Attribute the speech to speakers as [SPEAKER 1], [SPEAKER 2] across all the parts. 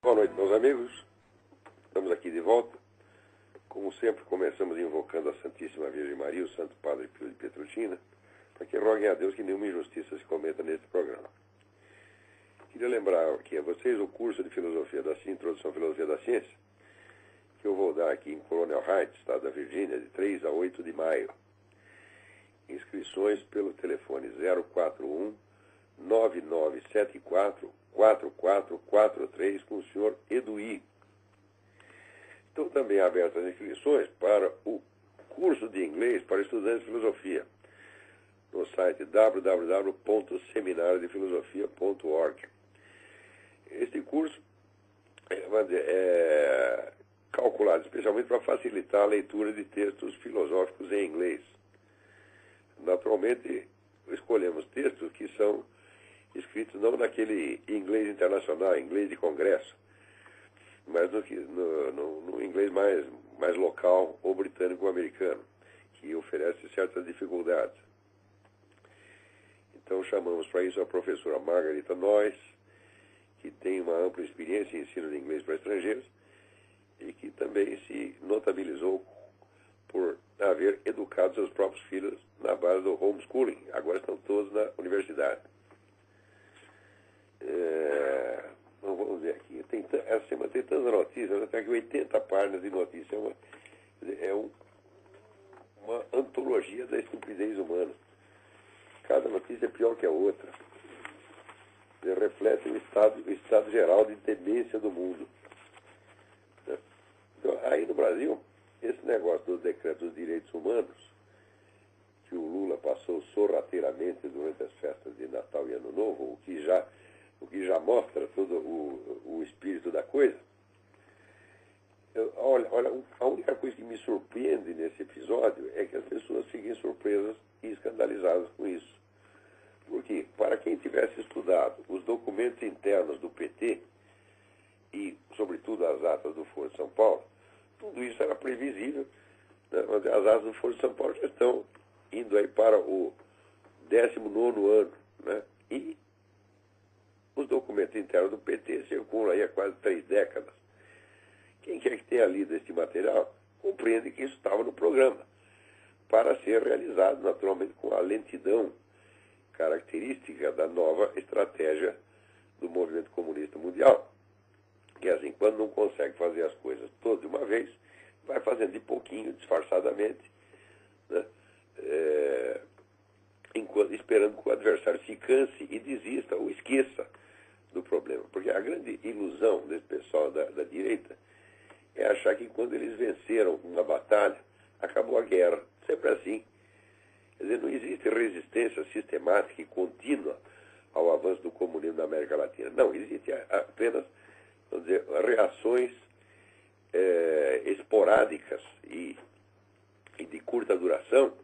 [SPEAKER 1] Boa noite, meus amigos. Estamos aqui de volta. Como sempre, começamos invocando a Santíssima Virgem Maria, o Santo Padre Pio de Pietrelcina, para que roguem a Deus que nenhuma injustiça se cometa neste programa. Queria lembrar aqui a vocês o curso de Filosofia da Ciência, Introdução à Filosofia da Ciência, que eu vou dar aqui em Colonial Heights, estado da Virgínia, de 3 a 8 de maio. Inscrições pelo telefone 041 9974 4443 com o senhor Eduí. Estão também abertas as inscrições para o curso de inglês para estudantes de filosofia no site www.seminariodefilosofia.org. Este curso é calculado especialmente para facilitar a leitura de textos filosóficos em inglês. Naturalmente, escolhemos textos que são escritos não naquele inglês internacional, inglês de congresso, mas no inglês mais local ou britânico-americano, que oferece certas dificuldades. Então chamamos para isso a professora Margarita Noyes, que tem uma ampla experiência em ensino de inglês para estrangeiros e que também se notabilizou por haver educado seus próprios filhos na base do homeschooling. Agora estão todos na universidade. Vamos ver aqui. Essa semana tem tantas notícias, tem aqui 80 páginas de notícias. É uma antologia da estupidez humana. Cada notícia é pior que a outra. Reflete o estado geral de demência do mundo. Então, aí no Brasil, esse negócio do decreto dos direitos humanos, que o Lula passou sorrateiramente durante as festas de Natal e Ano Novo, o que já mostra todo o espírito da coisa. Olha, a única coisa que me surpreende nesse episódio é que as pessoas fiquem surpresas e escandalizadas com isso. Porque, para quem tivesse estudado os documentos internos do PT e, sobretudo, as atas do Foro de São Paulo, tudo isso era previsível. Né? As atas do Foro de São Paulo já estão indo aí para o 19º ano. Né? E os documentos internos do PT circulam aí há quase 3 décadas. Quem quer que tenha lido este material compreende que isso estava no programa, para ser realizado, naturalmente, com a lentidão característica da nova estratégia do movimento comunista mundial. Que assim, quando não consegue fazer as coisas todas de uma vez, vai fazendo de pouquinho, disfarçadamente, né? Esperando que o adversário se canse e desista ou esqueça do problema. Porque a grande ilusão desse pessoal da direita é achar que quando eles venceram uma batalha, acabou a guerra. Sempre assim. Quer dizer, não existe resistência sistemática e contínua ao avanço do comunismo na América Latina. Não, existe apenas, vamos dizer, reações esporádicas e de curta duração,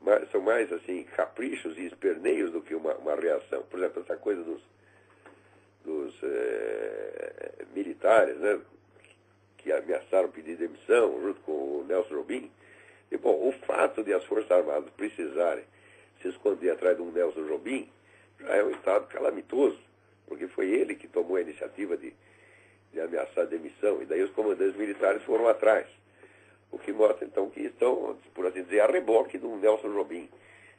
[SPEAKER 1] mas são mais assim caprichos e esperneios do que uma reação. Por exemplo, essa coisa dos militares, né, que ameaçaram pedir demissão junto com o Nelson Jobim. E, bom, o fato de as Forças Armadas precisarem se esconder atrás de um Nelson Jobim já é um estado calamitoso, porque foi ele que tomou a iniciativa de ameaçar a demissão, e daí os comandantes militares foram atrás. O que mostra, então, que estão, por assim dizer, a reboque de um Nelson Jobim.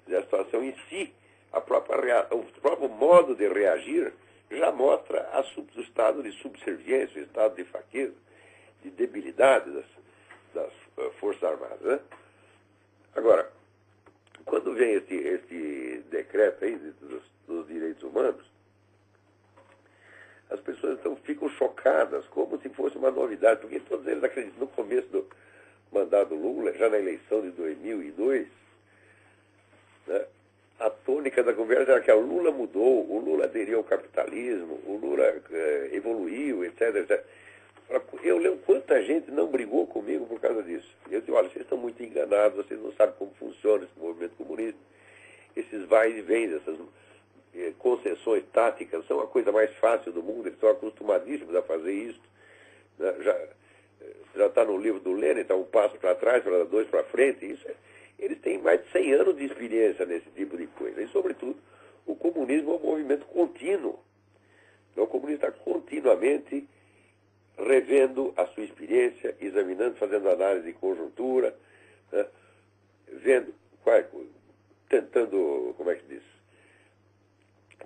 [SPEAKER 1] A situação em si, o próprio modo de reagir, já mostra o estado de subserviência, o estado de fraqueza, de debilidade das Forças Armadas. Né? Agora, quando vem este decreto aí dos direitos humanos, as pessoas então ficam chocadas, como se fosse uma novidade, porque todos eles acreditam no começo do mandato Lula, já na eleição de 2002, né, a tônica da conversa era que o Lula mudou, o Lula aderiu ao capitalismo, o Lula evoluiu, etc, etc. Eu lembro quanta gente não brigou comigo por causa disso. Eu disse, olha, vocês estão muito enganados, vocês não sabem como funciona esse movimento comunista. Esses vai e vem, essas concessões táticas, são a coisa mais fácil do mundo, eles estão acostumadíssimos a fazer isso. Né? Já está no livro do Lenin, está um passo para trás, para 2 para frente. Eles têm mais de 100 anos de experiência nesse tipo de coisa. E, sobretudo, o comunismo é um movimento contínuo. Então, o comunismo está continuamente revendo a sua experiência, examinando, fazendo análise de conjuntura, né, vendo, tentando, como é que diz,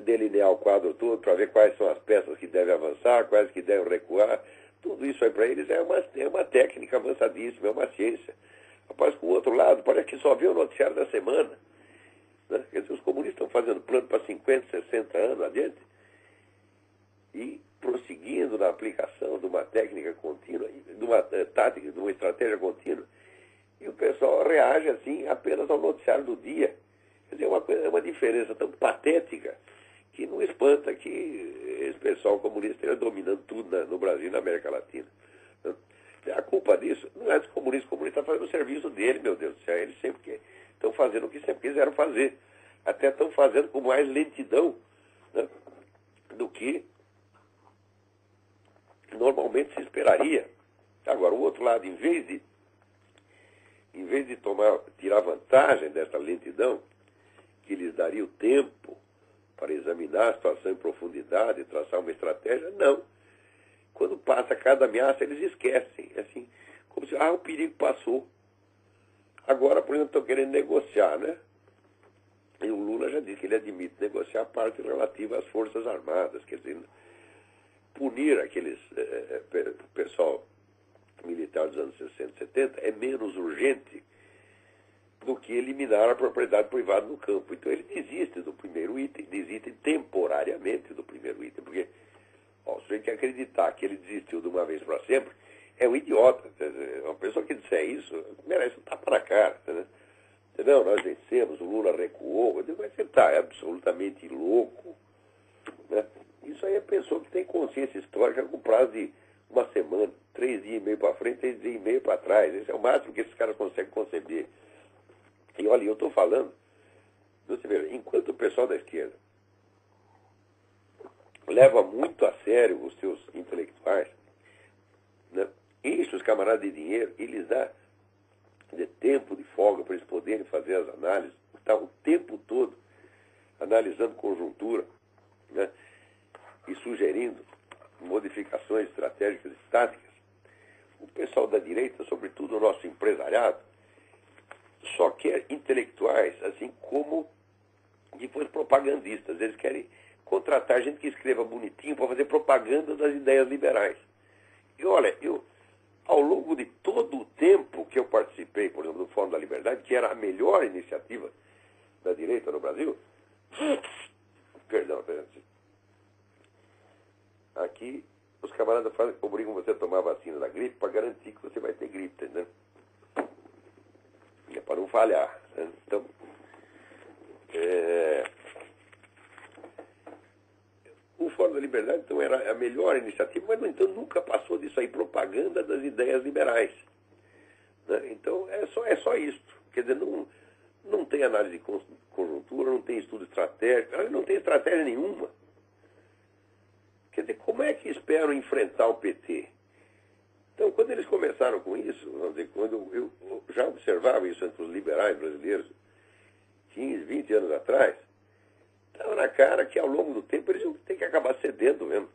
[SPEAKER 1] delinear o quadro todo para ver quais são as peças que devem avançar, quais que devem recuar. Tudo isso aí para eles é uma técnica avançadíssima, é uma ciência. Rapaz, com o outro lado, parece que só vê o noticiário da semana. Né? Quer dizer, os comunistas estão fazendo plano para 50, 60 anos adiante e prosseguindo na aplicação de uma técnica contínua, de uma tática, de uma estratégia contínua. E o pessoal reage assim apenas ao noticiário do dia. Quer dizer, é uma diferença tão patética que não espanta que esse pessoal comunista esteja dominando tudo no Brasil e na América Latina. A culpa disso não é dos comunistas. O comunista está fazendo o serviço dele, meu Deus do céu. Eles sempre estão fazendo o que sempre quiseram fazer. Até estão fazendo com mais lentidão, né, do que normalmente se esperaria. Agora, o outro lado, em vez de tirar vantagem dessa lentidão, que lhes daria o tempo para examinar a situação em profundidade e traçar uma estratégia, não. Quando passa cada ameaça, eles esquecem. Assim, como se, o perigo passou. Agora, por exemplo, estão querendo negociar, né? E o Lula já disse que ele admite negociar a parte relativa às Forças Armadas, quer dizer, punir aqueles pessoal militar dos anos 60 e 70 é menos urgente do que eliminar a propriedade privada no campo. Então ele desiste do primeiro item, desiste temporariamente do primeiro item, porque se você quer acreditar que ele desistiu de uma vez para sempre, é um idiota. Uma pessoa que disser isso merece um tapa na cara. Entendeu? Nós vencemos, o Lula recuou, mas você está absolutamente louco. Né? Isso aí é pessoa que tem consciência histórica com prazo de uma semana, 3 dias e meio para frente, 3 dias e meio para trás. Esse é o máximo que esses caras conseguem conceber. E olha, eu estou falando, você vê, enquanto o pessoal da esquerda leva muito a sério os seus intelectuais, né, enche os camaradas de dinheiro e lhes dá de tempo de folga para eles poderem fazer as análises, está o tempo todo analisando conjuntura, né, e sugerindo modificações estratégicas e táticas. O pessoal da direita, sobretudo o nosso empresariado, só quer intelectuais, assim como depois propagandistas. Eles querem contratar gente que escreva bonitinho para fazer propaganda das ideias liberais. E olha, ao longo de todo o tempo que eu participei, por exemplo, do Fórum da Liberdade, que era a melhor iniciativa da direita no Brasil, perdão, aqui os camaradas obrigam você a tomar a vacina da gripe para garantir que você vai ter gripe, entendeu? É para não falhar. Né? Então, o Fórum da Liberdade, então, era a melhor iniciativa, mas, no entanto, nunca passou disso aí, propaganda das ideias liberais. Né? Então, é só isto. Quer dizer, não tem análise de conjuntura, não tem estudo estratégico, não tem estratégia nenhuma. Quer dizer, como é que esperam enfrentar o PT? Então, quando eles começaram com isso, vamos dizer, quando eu já observava isso entre os liberais brasileiros, 15, 20 anos atrás, estava na cara que ao longo do tempo eles iam ter que acabar cedendo mesmo.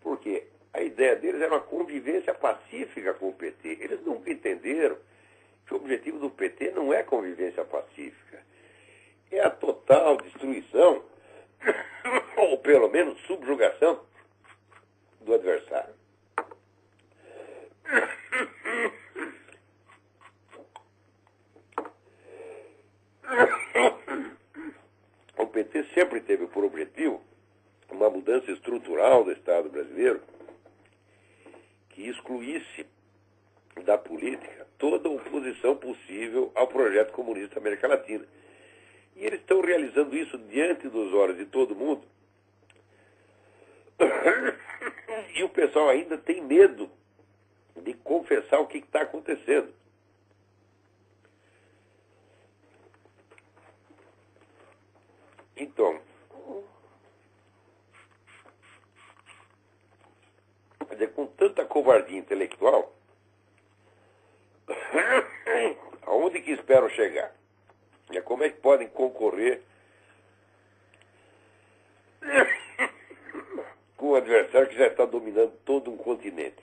[SPEAKER 1] Porque a ideia deles era uma convivência pacífica com o PT. Eles nunca entenderam que o objetivo do PT não é convivência pacífica. É a total destruição, ou pelo menos subjugação, do adversário. O PT sempre teve por objetivo uma mudança estrutural do Estado brasileiro que excluísse da política toda a oposição possível ao projeto comunista da América Latina. E eles estão realizando isso diante dos olhos de todo mundo. E o pessoal ainda tem medo de confessar o que está acontecendo. Então, quer dizer, com tanta covardia intelectual, aonde que esperam chegar? Como é que podem concorrer com o adversário que já está dominando todo um continente?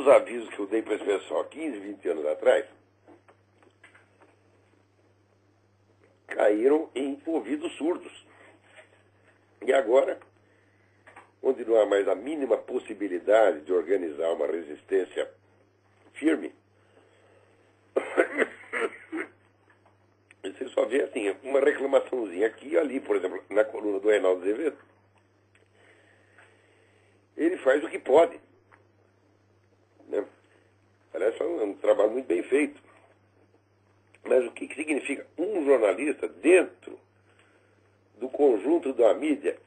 [SPEAKER 1] os avisos que eu dei para esse pessoal 15, 20 anos atrás caíram em ouvidos surdos. E agora, onde não há mais a mínima possibilidade de organizar uma resistência firme, você só vê assim, uma reclamaçãozinha aqui e ali, por exemplo, na coluna do Reinaldo Azevedo. Ele faz o que pode. Né? Parece um trabalho muito bem feito. Mas o que significa um jornalista dentro do conjunto da mídia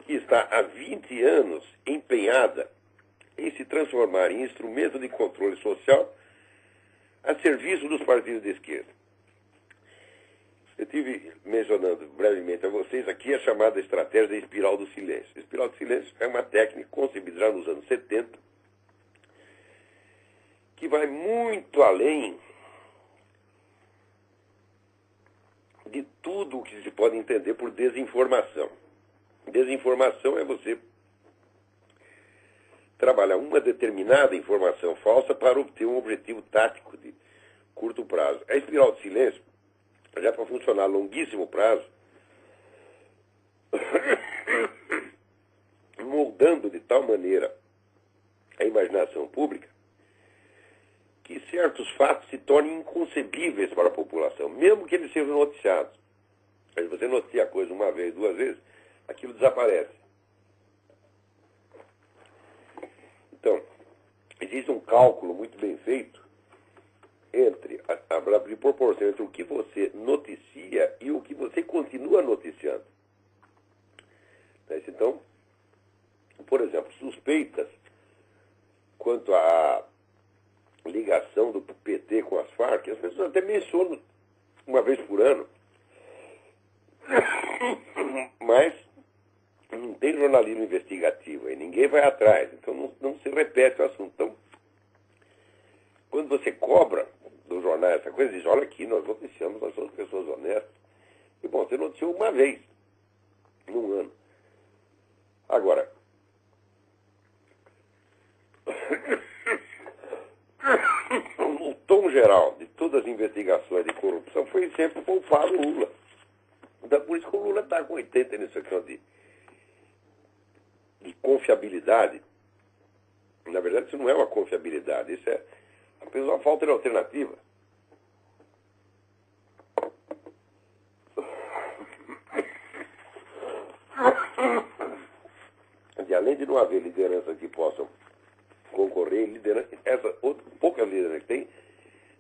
[SPEAKER 1] que está há 20 anos empenhada em se transformar em instrumento de controle social a serviço dos partidos de esquerda? Eu estive mencionando brevemente a vocês aqui a chamada estratégia da espiral do silêncio. A espiral do silêncio é uma técnica concebida já nos anos 70 que vai muito além de tudo o que se pode entender por desinformação. Desinformação é você trabalhar uma determinada informação falsa para obter um objetivo tático de curto prazo. A espiral do silêncio, já para funcionar a longuíssimo prazo, moldando de tal maneira a imaginação pública que certos fatos se tornem inconcebíveis para a população, mesmo que eles sejam noticiados. Se você noticia a coisa uma vez, duas vezes, aquilo desaparece. Então, existe um cálculo muito bem feito entre de proporção entre o que você noticia e o que você continua noticiando. Então, por exemplo, suspeitas quanto à ligação do PT com as Farc, as pessoas até mencionam uma vez por ano, mas não tem jornalismo investigativo aí, ninguém vai atrás, então não se repete o assunto. Então, quando você cobra do jornal essa coisa, diz, olha aqui, nós noticiamos, nós somos pessoas honestas. E bom, você noticiou uma vez, num ano. Agora, o tom geral de todas as investigações de corrupção foi sempre poupar o Lula. Então, por isso que o Lula está com 80 nisso aqui de confiabilidade. Na verdade, isso não é uma confiabilidade, isso é apenas uma falta de alternativa. E além de não haver lideranças que possam concorrer, poucas lideranças que tem,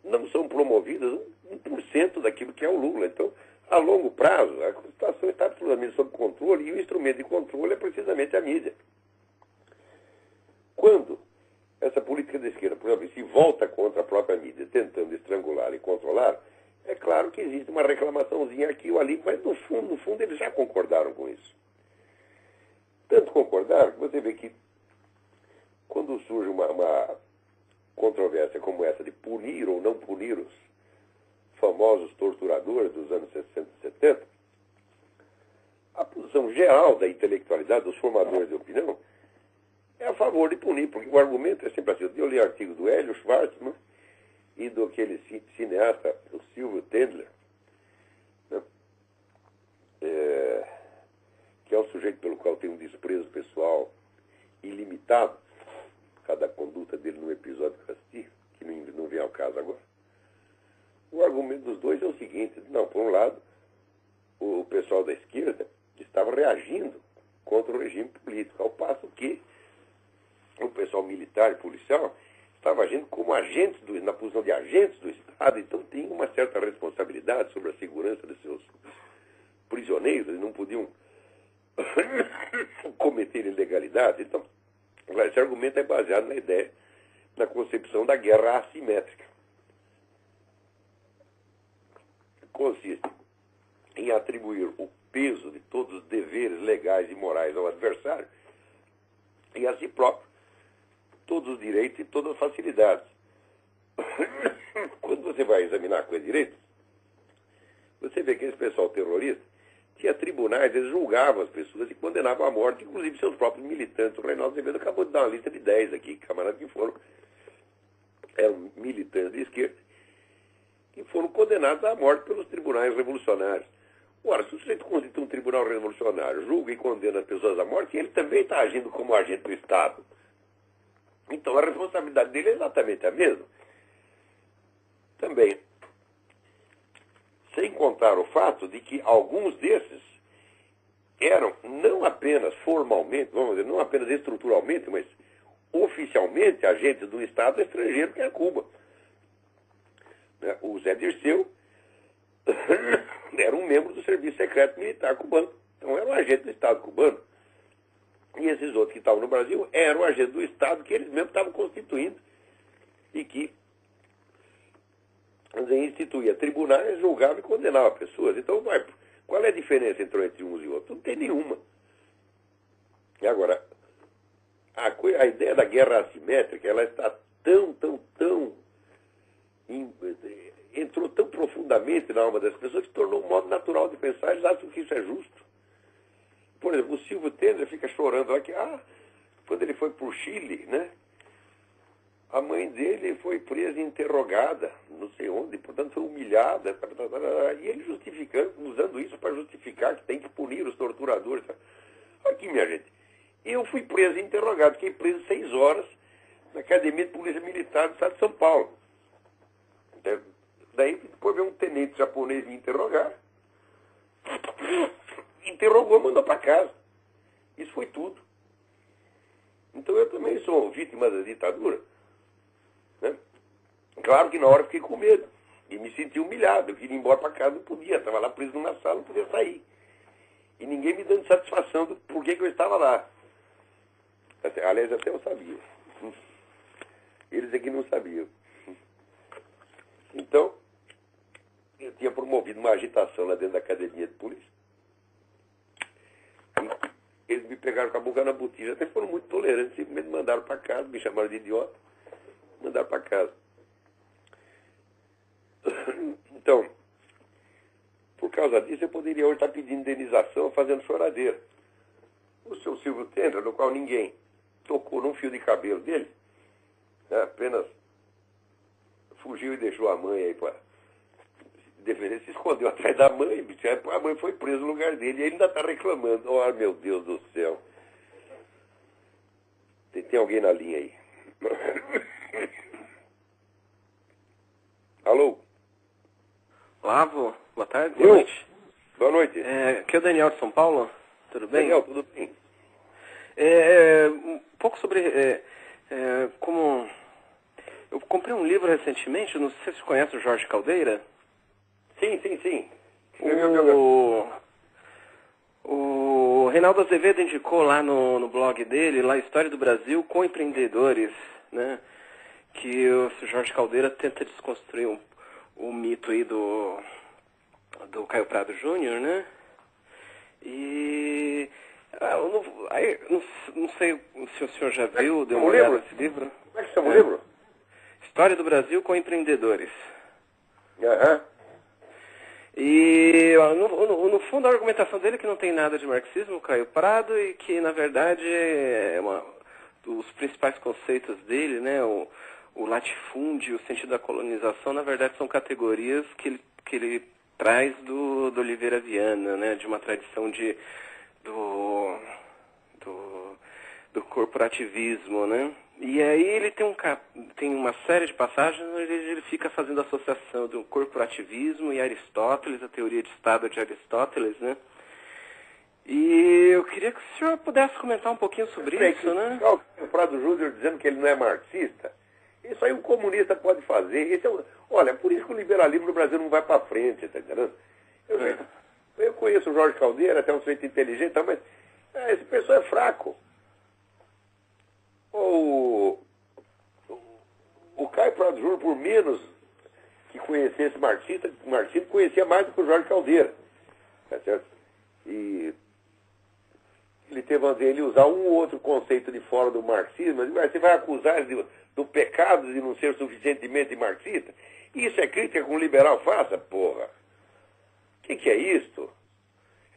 [SPEAKER 1] não são promovidas 1% daquilo que é o Lula. Então, a longo prazo, a situação está absolutamente sob controle e o instrumento de controle é precisamente a mídia. Quando essa política da esquerda, por exemplo, se volta contra a própria mídia, tentando estrangular e controlar, é claro que existe uma reclamaçãozinha aqui ou ali, mas no fundo eles já concordaram com isso. Tanto concordaram que você vê que quando surge uma controvérsia como essa de punir ou não punir os famosos torturadores dos anos 60 e 70, a posição geral da intelectualidade, dos formadores de opinião, é a favor de punir, porque o argumento é sempre assim. Eu li artigo do Hélio Schwartzman e do aquele cineasta, o Silvio Tendler, né? Que é um sujeito pelo qual tem um desprezo pessoal ilimitado, cada conduta dele num episódio que eu assisti, que não vem ao caso agora. O argumento dos dois é o seguinte: não, por um lado, o pessoal da esquerda estava reagindo contra o regime político, ao passo que o pessoal militar e policial estava agindo como agentes, na posição de agentes do Estado, então tinha uma certa responsabilidade sobre a segurança dos seus prisioneiros, eles não podiam cometer ilegalidade. Então, esse argumento é baseado na ideia, na concepção da guerra assimétrica. Consiste em atribuir o peso de todos os deveres legais e morais ao adversário e a si próprio todos os direitos e todas as facilidades. Quando você vai examinar com direito, você vê que esse pessoal terrorista tinha tribunais, eles julgavam as pessoas e condenavam à morte, inclusive seus próprios militantes. O Reinaldo Azevedo acabou de dar uma lista de 10 aqui, camaradas que eram militantes de esquerda, que foram condenados à morte pelos tribunais revolucionários. Ora, se o sujeito constitui um tribunal revolucionário, julga e condena as pessoas à morte, ele também está agindo como agente do Estado. Então a responsabilidade dele é exatamente a mesma. Também, sem contar o fato de que alguns desses eram não apenas formalmente, vamos dizer, não apenas estruturalmente, mas oficialmente agentes do Estado estrangeiro, que é Cuba. O Zé Dirceu era um membro do Serviço Secreto Militar cubano. Então era um agente do Estado cubano. E esses outros que estavam no Brasil eram agentes do Estado que eles mesmos estavam constituindo e que instituía tribunais, julgava e condenava pessoas. Então, qual é a diferença entre uns e outros? Não tem nenhuma. E agora, a ideia da guerra assimétrica, ela está entrou tão profundamente na alma das pessoas que se tornou um modo natural de pensar. Eles acham que isso é justo. Por exemplo, o Silvio Tender fica chorando lá que, quando ele foi para o Chile, né? A mãe dele foi presa e interrogada, não sei onde, portanto foi humilhada, e ele justificando, usando isso para justificar que tem que punir os torturadores. Aqui, minha gente, eu fui preso e interrogado, fiquei preso 6 horas na Academia de Polícia Militar do Estado de São Paulo. Daí depois veio um tenente japonês me interrogar, interrogou e mandou para casa. Isso foi tudo. Então eu também sou vítima da ditadura. Né? Claro que na hora eu fiquei com medo e me senti humilhado. Eu queria ir embora para casa, não podia. Estava lá preso numa sala, não podia sair. E ninguém me dando satisfação do porquê que eu estava lá. Aliás, até eu sabia. Eles é que não sabiam. Então, eu tinha promovido uma agitação lá dentro da academia de polícia. E eles me pegaram com a boca na botija. Até foram muito tolerantes, simplesmente me mandaram para casa, me chamaram de idiota. Mandar para casa. Então, por causa disso, eu poderia hoje estar pedindo indenização, fazendo choradeira. O seu Silvio Tender, no qual ninguém tocou num fio de cabelo dele, apenas fugiu e deixou a mãe aí para defender, se escondeu atrás da mãe, a mãe foi presa no lugar dele, e ele ainda está reclamando. Oh, meu Deus do céu. Tem alguém na linha aí. Alô?
[SPEAKER 2] Olá, vô. Boa tarde, boa noite.
[SPEAKER 1] Boa noite.
[SPEAKER 2] Aqui é o Daniel de São Paulo. Tudo bem?
[SPEAKER 1] Daniel, tudo bem.
[SPEAKER 2] Um pouco sobre como... Eu comprei um livro recentemente, não sei se você conhece o Jorge Caldeira.
[SPEAKER 1] Sim.
[SPEAKER 2] O Reinaldo Azevedo indicou lá no blog dele, lá História do Brasil com Empreendedores, né? Que o Jorge Caldeira tenta desconstruir o mito aí do Caio Prado Júnior, né? E eu não sei se o senhor já viu, deu uma olhada nesse livro.
[SPEAKER 1] Como é que chama o livro?
[SPEAKER 2] História do Brasil com Empreendedores.
[SPEAKER 1] Aham.
[SPEAKER 2] E no fundo a argumentação dele é que não tem nada de marxismo, Caio Prado, e que na verdade os principais conceitos dele, né, o latifúndio, o sentido da colonização, na verdade são categorias que ele traz do Oliveira Viana, né, de uma tradição do corporativismo, né? E aí ele tem uma série de passagens onde ele fica fazendo associação do corporativismo e Aristóteles, a teoria de Estado de Aristóteles, né? E eu queria que o senhor pudesse comentar um pouquinho sobre isso, né?
[SPEAKER 1] O Prado Júnior dizendo que ele não é marxista, isso aí um comunista pode fazer. Olha, por isso que o liberalismo no Brasil não vai para frente, tá entendendo? Eu conheço o Jorge Caldeira, até um sujeito inteligente, mas esse pessoal é fraco. O Caio Prado Júnior, por menos que conhecesse marxismo conhecia mais do que o Jorge Caldeira. Tá certo? E ele teve ele usar um ou outro conceito de fora do marxismo, mas você vai acusar ele do pecado de não ser suficientemente marxista? Isso é crítica que um liberal faça, porra. O que é isto?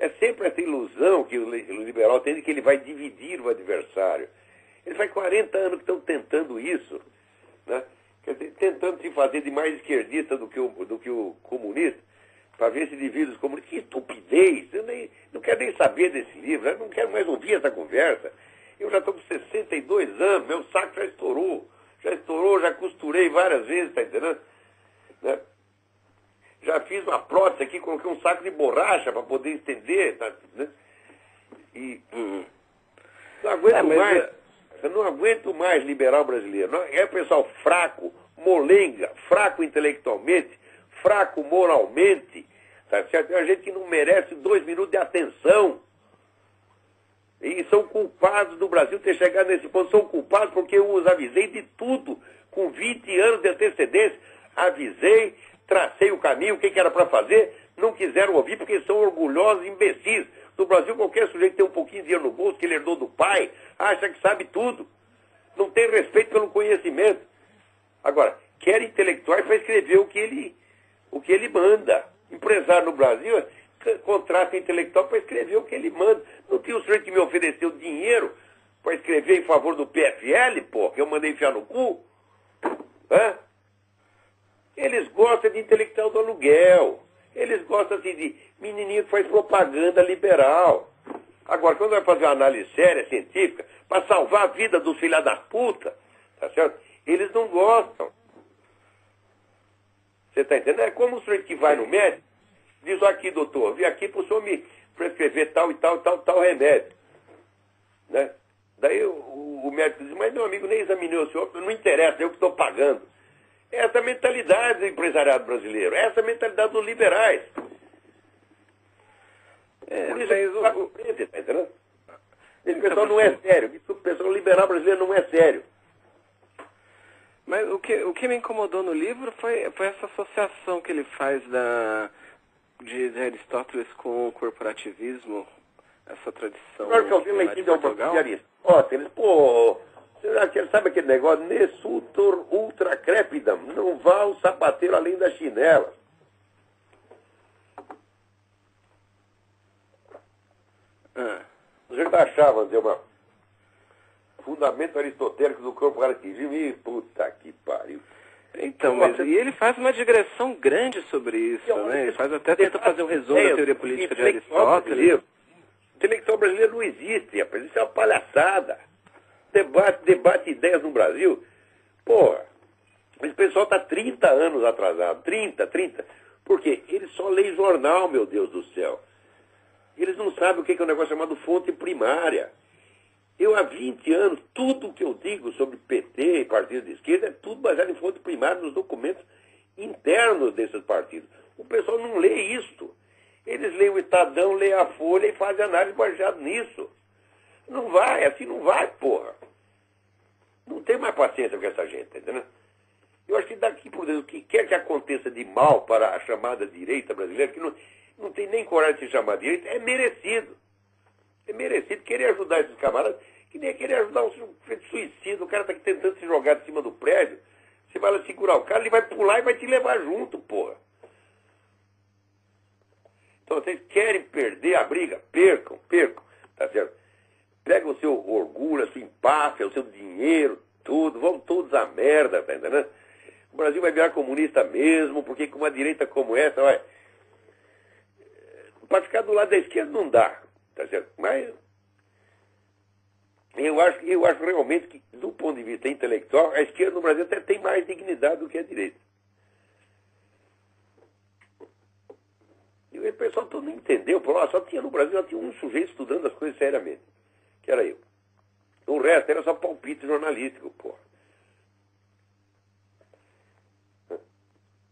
[SPEAKER 1] É sempre essa ilusão que o liberal tem de que ele vai dividir o adversário. Ele faz 40 anos que estão tentando isso, né? Quer dizer, tentando se fazer de mais esquerdista do que o comunista, para ver se divide os comunistas. Que estupidez! Eu não quero nem saber desse livro, eu não quero mais ouvir essa conversa. Eu já estou com 62 anos, meu saco já estourou, já costurei várias vezes, está entendendo? Né? Já fiz uma prótese aqui, coloquei um saco de borracha para poder estender, tá, né? E não aguento mais. Eu não aguento mais liberal brasileiro. É pessoal fraco, molenga, fraco intelectualmente, fraco moralmente, tá certo? É gente que não merece 2 minutos de atenção. E são culpados do Brasil ter chegado nesse ponto. São culpados porque eu os avisei de tudo, com 20 anos de antecedência. Avisei, tracei o caminho, o que era para fazer, não quiseram ouvir porque são orgulhosos, imbecis. No Brasil, qualquer sujeito que tem um pouquinho de dinheiro no bolso, que ele herdou do pai, acha que sabe tudo. Não tem respeito pelo conhecimento. Agora, quer intelectuais para escrever o que ele manda. Empresário no Brasil contrata intelectual para escrever o que ele manda. Não tinha um sujeito que me ofereceu dinheiro para escrever em favor do PFL, pô, que eu mandei enfiar no cu? Hã? Eles gostam de intelectual do aluguel. Eles gostam assim, de menininho que faz propaganda liberal. Agora, quando vai fazer uma análise séria, científica, para salvar a vida dos filha da puta, tá certo? Eles não gostam. Você está entendendo? É como o sujeito que vai no médico, diz aqui, doutor, vim aqui para o senhor me prescrever tal e tal remédio. Né? Daí o médico diz, mas meu amigo, nem examinou o senhor, não interessa, eu que estou pagando. Essa mentalidade do empresariado brasileiro, essa mentalidade dos liberais. Por isso tá entendendo? Esse pessoal não é sério. O pessoal liberal brasileiro não é sério.
[SPEAKER 2] Mas o que me incomodou no livro foi essa associação que ele faz de Aristóteles com o corporativismo, essa tradição.
[SPEAKER 1] Agora que alguém lá em cima deu uma Aristóteles, pô, sabe aquele negócio? Nessutor ultra crepidam, não vá o sapateiro além da chinela. Os gente achavam de uma fundamento aristotélico do corporativismo e puta que pariu.
[SPEAKER 2] Então, mas e ele faz uma digressão grande sobre isso, né? Ele tenta fazer um resumo da teoria política de Aristóteles.
[SPEAKER 1] O intelectual brasileiro não existe, rapaz. Isso é uma palhaçada. Debate ideias no Brasil. Porra, esse pessoal está 30 anos atrasado. 30. Por quê? Eles só leem jornal, meu Deus do céu. Eles não sabem o que é um negócio chamado fonte primária. Eu, há 20 anos, tudo que eu digo sobre PT e partidos de esquerda é tudo baseado em fonte primária nos documentos internos desses partidos. O pessoal não lê isto. Eles leem o Estadão, leem a Folha e fazem análise baseada nisso. Não vai, assim não vai, porra. Não tem mais paciência com essa gente, tá entendendo? Eu acho que daqui por dentro, o que quer que aconteça de mal para a chamada direita brasileira, que não tem nem coragem de se chamar direita, é merecido. É merecido querer ajudar esses camaradas, que nem querer ajudar um suicídio. O cara está aqui tentando se jogar de cima do prédio, você vai lá segurar o cara, ele vai pular e vai te levar junto, porra. Então, vocês querem perder a briga? Percam, tá certo? Pega o seu orgulho, a sua empáfia, o seu dinheiro, tudo, vão todos a merda, tá entendendo? O Brasil vai virar comunista mesmo, porque com uma direita como essa, vai... Para ficar do lado da esquerda não dá, tá certo? Mas eu acho realmente que, do ponto de vista intelectual, a esquerda no Brasil até tem mais dignidade do que a direita. E o pessoal todo não entendeu, só tinha no Brasil, só tinha um sujeito estudando as coisas seriamente, que era eu. O resto era só palpite jornalístico, porra.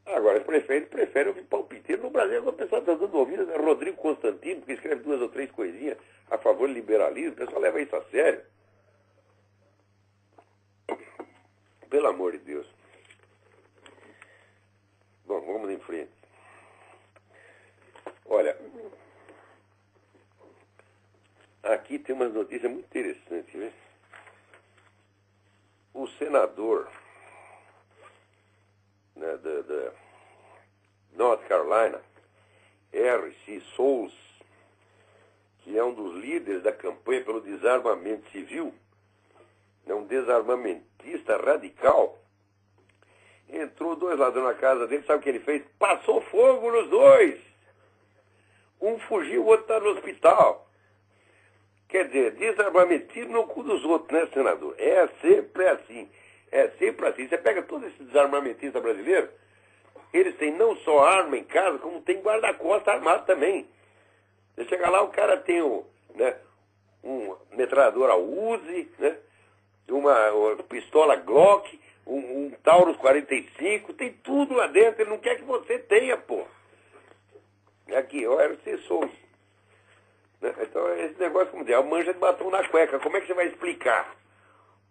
[SPEAKER 1] Agora, eles preferem ouvir palpiteiro. No Brasil, o pessoal está dando ouvido, é Rodrigo Constantino, que escreve 2 ou 3 coisinhas a favor do liberalismo. O pessoal leva isso a sério. Pelo amor de Deus. Bom, vamos em frente. Olha, aqui tem umas notícias muito interessantes, né? O senador, né, da North Carolina, R.C. Souls, que é um dos líderes da campanha pelo desarmamento civil, é um desarmamentista radical, entrou 2 ladrões na casa dele, sabe o que ele fez? Passou fogo nos 2. Um fugiu, o outro está no hospital. Quer dizer, desarmamentismo no cu dos outros, né, senador? É sempre assim. É sempre assim. Você pega todos esses desarmamentistas brasileiros, eles têm não só arma em casa, como tem guarda-costas armado também. Você chega lá, o cara tem um metralhadora Uzi, né? uma pistola Glock, um Taurus 45, tem tudo lá dentro, ele não quer que você tenha, pô. Aqui, ó, era você sou. Né? Então, esse negócio, como dizer, é a manja de batom na cueca, como é que você vai explicar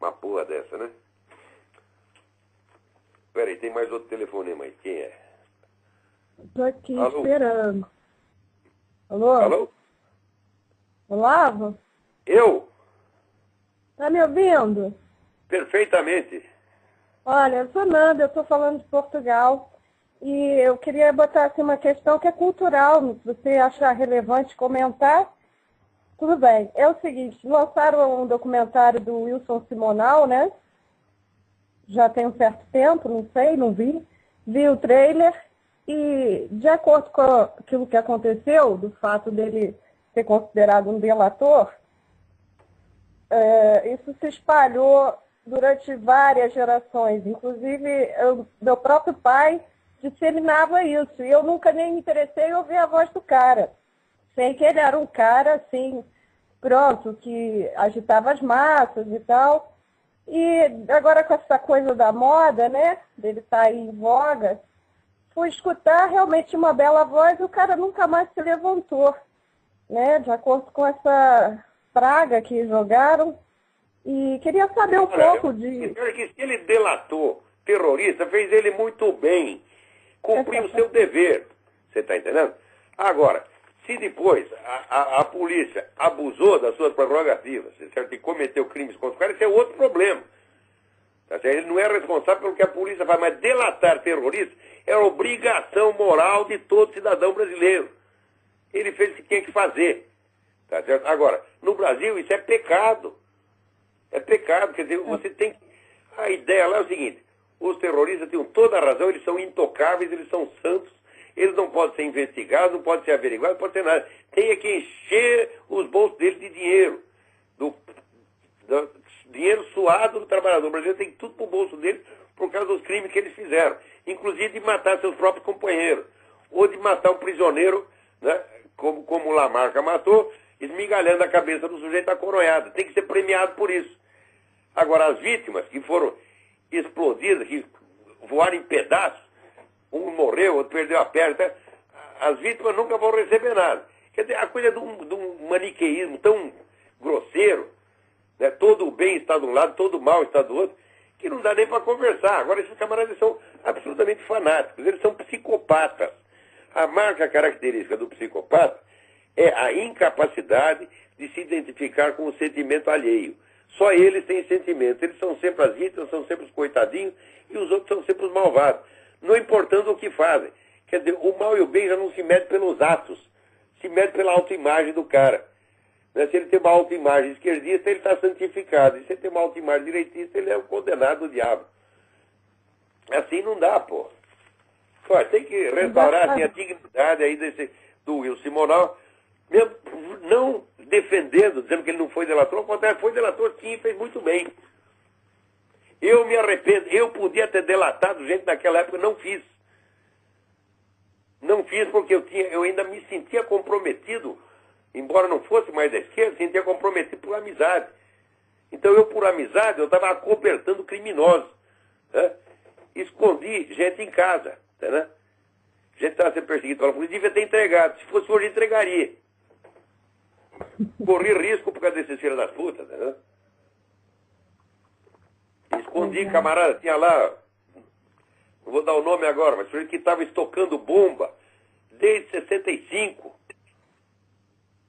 [SPEAKER 1] uma porra dessa, né? Peraí, tem mais outro telefonema aí, quem é?
[SPEAKER 3] Tô aqui
[SPEAKER 1] Alô?
[SPEAKER 3] esperando. Alô?
[SPEAKER 1] Alô?
[SPEAKER 3] Olavo?
[SPEAKER 1] Eu?
[SPEAKER 3] Tá me ouvindo?
[SPEAKER 1] Perfeitamente.
[SPEAKER 3] Olha, eu sou Nanda, eu tô falando de Portugal. E eu queria botar assim, uma questão que é cultural. Se você achar relevante comentar, tudo bem. É o seguinte, lançaram um documentário do Wilson Simonal, né? Já tem um certo tempo, não sei, não vi. Vi o trailer e, de acordo com aquilo que aconteceu, do fato dele ser considerado um delator, isso se espalhou durante várias gerações. Inclusive, meu próprio pai disseminava isso. E eu nunca nem me interessei em ouvir a voz do cara. Sei que ele era um cara, assim, pronto, que agitava as massas e tal. E agora com essa coisa da moda, né, dele estar aí em voga, fui escutar realmente uma bela voz e o cara nunca mais se levantou, né, de acordo com essa praga que jogaram. E queria saber um pouco de...
[SPEAKER 1] Que se ele delatou terrorista, fez ele muito bem. Cumpriu o seu dever. Você está entendendo? Agora, se depois a polícia abusou das suas prerrogativas, certo? E cometeu crimes contra o cara, isso é outro problema. Tá certo? Ele não é responsável pelo que a polícia faz, mas delatar terroristas é obrigação moral de todo cidadão brasileiro. Ele fez o que tinha que fazer. Tá certo? Agora, no Brasil isso é pecado. É pecado, quer dizer, você tem... A ideia lá é o seguinte, os terroristas têm toda a razão, eles são intocáveis, eles são santos, eles não podem ser investigados, não podem ser averiguados, não pode ser nada. Tem que encher os bolsos deles de dinheiro. Do dinheiro suado do trabalhador. O Brasil tem tudo pro bolso deles por causa dos crimes que eles fizeram. Inclusive de matar seus próprios companheiros. Ou de matar um prisioneiro, né, como o Lamarca matou, esmigalhando a cabeça do sujeito acoronhado. Tem que ser premiado por isso. Agora, as vítimas que foram explodidas, que voaram em pedaços, um morreu, outro perdeu a perna, as vítimas nunca vão receber nada. Quer dizer, a coisa de um maniqueísmo tão grosseiro, né? Todo o bem está de um lado, todo o mal está do outro, que não dá nem para conversar. Agora, esses camaradas são absolutamente fanáticos, eles são psicopatas. A marca característica do psicopata é a incapacidade de se identificar com o sentimento alheio. Só eles têm sentimento. Eles são sempre as vítimas, são sempre os coitadinhos, e os outros são sempre os malvados. Não importando o que fazem. Quer dizer, o mal e o bem já não se mede pelos atos, se mede pela autoimagem do cara. Né? Se ele tem uma autoimagem esquerdista, ele está santificado. E se ele tem uma autoimagem direitista, ele é o condenado do diabo. Assim não dá, pô. Olha, tem que restaurar assim, a dignidade aí do Wilson Simonal, mesmo não defendendo, dizendo que ele não foi delator, ao contrário, foi delator sim, fez muito bem. Eu me arrependo, eu podia ter delatado gente naquela época, não fiz. Não fiz porque eu ainda me sentia comprometido, embora não fosse mais da esquerda, sentia comprometido por amizade. Então eu, por amizade, eu estava acobertando criminosos. Né? Escondi gente em casa. Né? Gente estava sendo perseguido pela polícia, devia ter entregado. Se fosse hoje, entregaria. Corri risco por causa desses filhos das putas, né? Escondi, camarada, tinha lá, não vou dar o nome agora, mas que estava estocando bomba desde 65.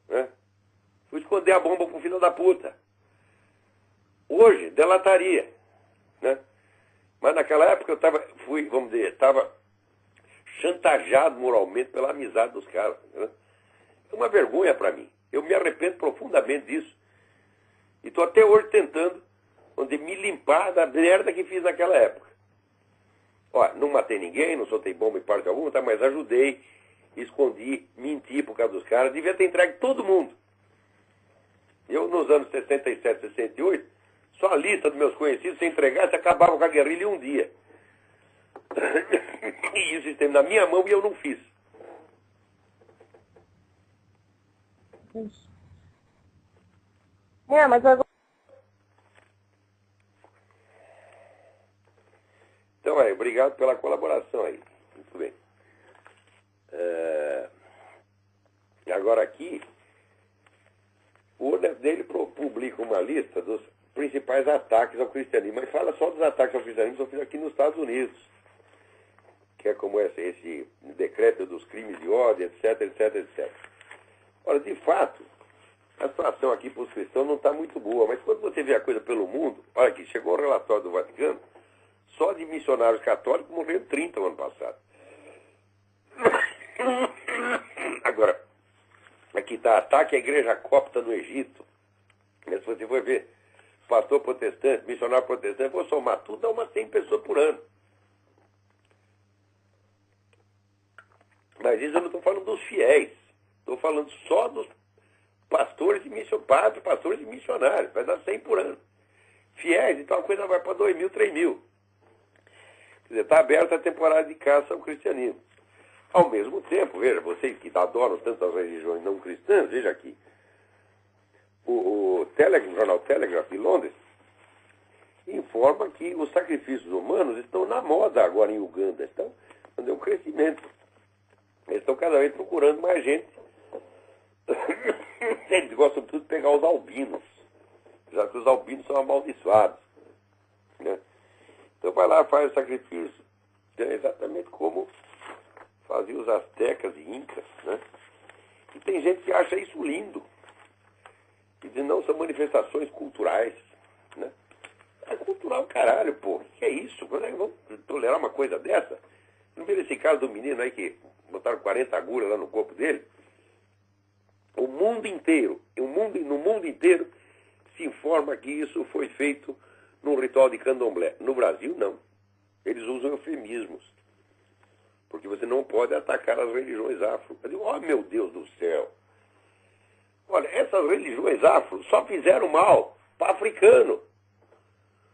[SPEAKER 1] Né? Fui esconder a bomba pro filho da puta. Hoje, delataria. Né? Mas naquela época eu estava chantageado moralmente pela amizade dos caras. Né? É uma vergonha para mim. Eu me arrependo profundamente disso. E estou até hoje tentando me limpar da merda que fiz naquela época. Ó, não matei ninguém, não soltei bomba em parte alguma, tá? Mas ajudei, escondi, menti por causa dos caras. Devia ter entregue todo mundo. Eu, nos anos 67, 68, só a lista dos meus conhecidos, se entregasse, acabava com a guerrilha em um dia. E isso esteve na minha mão e eu não fiz.
[SPEAKER 3] Mas agora...
[SPEAKER 1] Então, obrigado pela colaboração aí. Muito bem. Agora aqui, o Ordes dele publica uma lista dos principais ataques ao cristianismo, mas fala só dos ataques ao cristianismo só fiz aqui nos Estados Unidos, que é como esse decreto dos crimes de ódio, etc, etc, etc. Ora, de fato, a situação aqui para os cristãos não está muito boa, mas quando você vê a coisa pelo mundo, olha aqui, chegou o relatório do Vaticano, só de missionários católicos morreram 30 no ano passado. Agora, aqui está ataque à igreja copta no Egito. Mas se você for ver, pastor protestante, missionário protestante, vou somar tudo, dá umas 100 pessoas por ano. Mas isso eu não estou falando dos fiéis. Estou falando só dos pastores e missionários, pastores e missionários. Vai dar 100 por ano. Fiéis, então a coisa vai para 2.000, 3.000. Quer dizer, está aberta a temporada de caça ao cristianismo. Ao mesmo tempo, veja, vocês que adoram tantas religiões não cristãs, veja aqui. O jornal Telegraph de Londres informa que os sacrifícios humanos estão na moda agora em Uganda. Estão dando um crescimento. Eles estão cada vez procurando mais gente. Eles gostam tudo de pegar os albinos, já que os albinos são amaldiçoados. Né? Então vai lá, faz o sacrifício. É exatamente como faziam os astecas e incas. Né? E tem gente que acha isso lindo. E diz, não, são manifestações culturais. Né? É cultural, caralho, pô. O que é isso? Quando é que vamos tolerar uma coisa dessa? Não vê esse caso do menino aí que botaram 40 agulhas lá no corpo dele? O mundo inteiro, no mundo inteiro, se informa que isso foi feito num ritual de candomblé. No Brasil, não. Eles usam eufemismos. Porque você não pode atacar as religiões afro. Eu digo, oh, meu Deus do céu. Olha, essas religiões afro só fizeram mal para africano.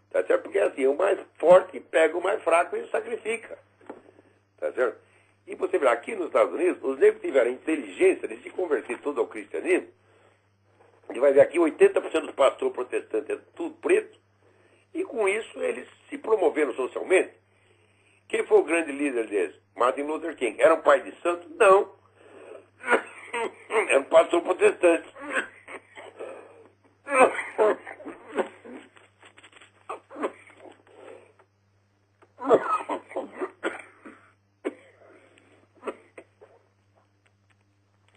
[SPEAKER 1] Tá certo? Porque assim, o mais forte pega o mais fraco e sacrifica. Tá certo? E você vê, aqui nos Estados Unidos, os negros tiveram a inteligência de se converter todo ao cristianismo. E vai ver aqui, 80% dos pastores protestantes é tudo preto. E com isso, eles se promoveram socialmente. Quem foi o grande líder deles? Martin Luther King. Era um pai de santo? Não. Era um pastor protestante.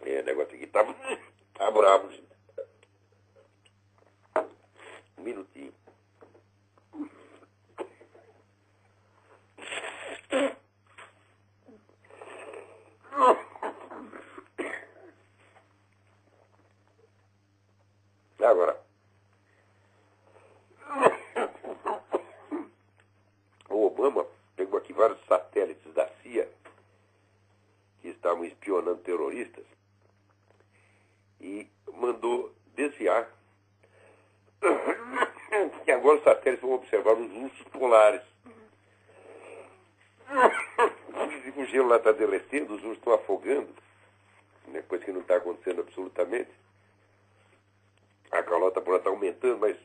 [SPEAKER 1] O negócio aqui tá bravo, gente. Um minutinho. Agora, o Obama pegou aqui vários satélites da CIA que estavam espionando terroristas e mandou desviar. E agora os satélites vão observar os ursos polares. O gelo lá está derretendo, os ursos estão afogando, né, coisa que não está acontecendo absolutamente. A calota polar está aumentando, mas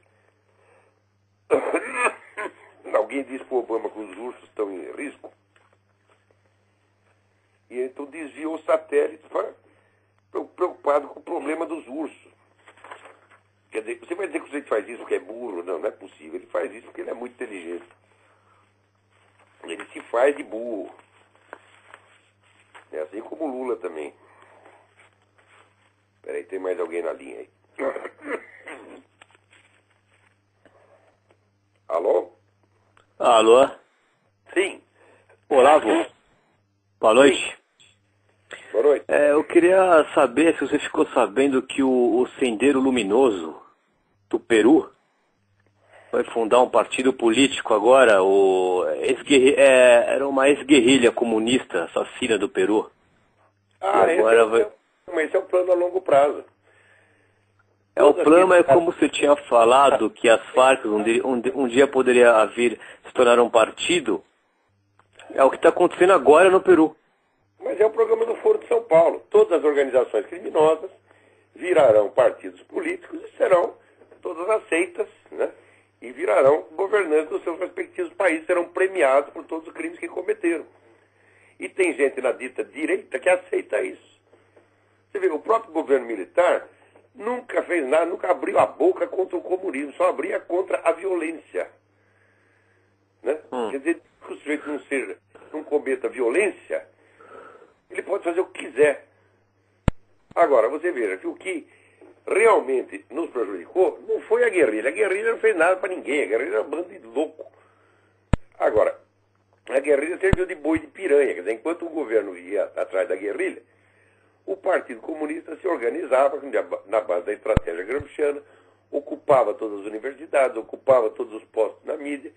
[SPEAKER 1] alguém disse para o Obama que os ursos estão em risco. E então desviou os satélites preocupado com o problema dos ursos. Quer dizer, você vai dizer que o sujeito faz isso porque é burro? Não, não é possível. Ele faz isso porque ele é muito inteligente. Ele se faz de burro. É assim como o Lula também. Peraí, tem mais alguém na linha aí. Alô?
[SPEAKER 4] Alô?
[SPEAKER 1] Sim.
[SPEAKER 4] Olavo. Boa noite.
[SPEAKER 1] Boa noite.
[SPEAKER 4] Eu queria saber se você ficou sabendo que o Sendero Luminoso do Peru vai fundar um partido político agora, era uma ex-guerrilha comunista assassina do Peru.
[SPEAKER 1] Mas esse é o plano a longo prazo.
[SPEAKER 4] O plano é como você tinha falado, que as Farc um dia poderia vir se tornar um partido. É o que está acontecendo agora no Peru.
[SPEAKER 1] Mas é o programa do Foro de São Paulo. Todas as organizações criminosas virarão partidos políticos e serão todas aceitas, né? E virarão governantes dos seus respectivos países, serão premiados por todos os crimes que cometeram. E tem gente na dita direita que aceita isso. Você vê, o próprio governo militar nunca fez nada, nunca abriu a boca contra o comunismo, só abria contra a violência. Né? Quer dizer, que o sujeito não cometa violência, ele pode fazer o que quiser. Agora, você veja que o que realmente nos prejudicou não foi a guerrilha. A guerrilha não fez nada para ninguém. A guerrilha era um bando de louco. Agora, a guerrilha serviu de boi de piranha. Quer dizer, enquanto o governo ia atrás da guerrilha, o Partido Comunista se organizava na base da estratégia gramsciana, ocupava todas as universidades, ocupava todos os postos na mídia,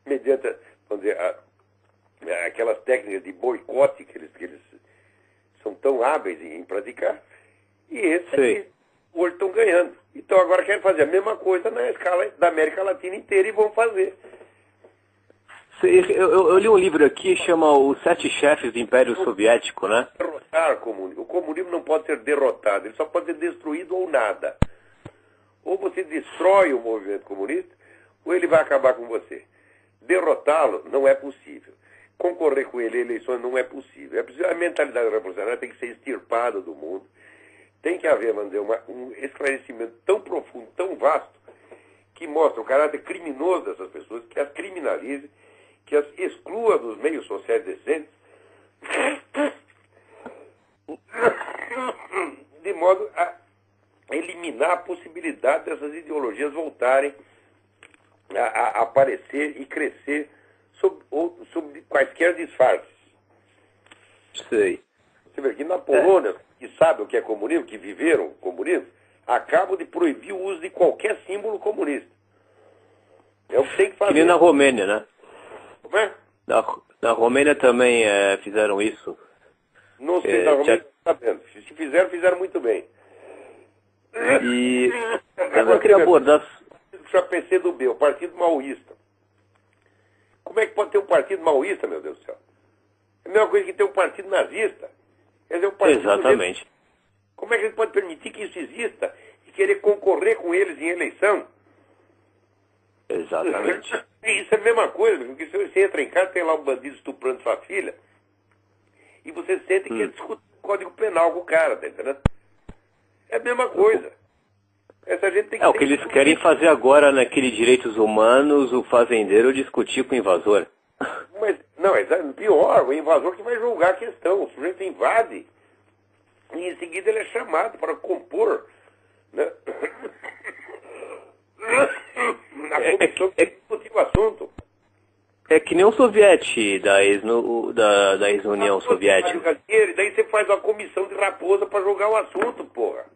[SPEAKER 1] mediante, vamos dizer, aquelas técnicas de boicote que eles são tão hábeis em praticar. E esses hoje estão ganhando. Então agora querem fazer a mesma coisa na escala da América Latina inteira e vão fazer.
[SPEAKER 4] Eu li um livro aqui, chama Os 7 Chefes do Império Soviético, né?
[SPEAKER 1] Derrotar o comunismo. O comunismo não pode ser derrotado, ele só pode ser destruído ou nada. Ou você destrói o movimento comunista, ou ele vai acabar com você. Derrotá-lo não é possível. Concorrer com ele em eleições não é possível. A mentalidade revolucionária tem que ser extirpada do mundo. Tem que haver, vamos dizer, um esclarecimento tão profundo, tão vasto, que mostra o caráter criminoso dessas pessoas, que as criminalize, que as exclua dos meios sociais decentes, de modo a eliminar a possibilidade dessas ideologias voltarem a aparecer e crescer sob quaisquer disfarces.
[SPEAKER 4] Sei.
[SPEAKER 1] Você vê que na Polônia, que sabem o que é comunismo, que viveram o comunismo, acabam de proibir o uso de qualquer símbolo comunista. É o que tem que fazer.
[SPEAKER 4] Que nem na Romênia, né?
[SPEAKER 1] Como é?
[SPEAKER 4] Na Romênia também fizeram isso.
[SPEAKER 1] Não sei, na Romênia está sabendo. Se fizeram muito bem.
[SPEAKER 4] E eu queria abordar...
[SPEAKER 1] O PCdoB, o Partido Maoísta. Como é que pode ter um partido maoísta, meu Deus do céu? É a mesma coisa que ter um partido nazista. Quer dizer, um partido
[SPEAKER 4] Exatamente.
[SPEAKER 1] Como é que ele pode permitir que isso exista e querer concorrer com eles em eleição?
[SPEAKER 4] Exatamente.
[SPEAKER 1] Isso é a mesma coisa, porque se você entra em casa, tem lá um bandido estuprando sua filha, e você sente que é discutir o Código Penal com o cara, tá entendendo? É a mesma coisa. Essa gente tem que
[SPEAKER 4] o que eles querem fazer agora naquele Direitos Humanos, o fazendeiro discutir com o invasor.
[SPEAKER 1] Mas, não, é pior, o invasor que vai julgar a questão. O sujeito invade e em seguida ele é chamado para compor, né? Na comissão que discutir o assunto.
[SPEAKER 4] É que nem o soviete da ex-União Soviética.
[SPEAKER 1] Daí você faz uma comissão de raposa para julgar o assunto, porra.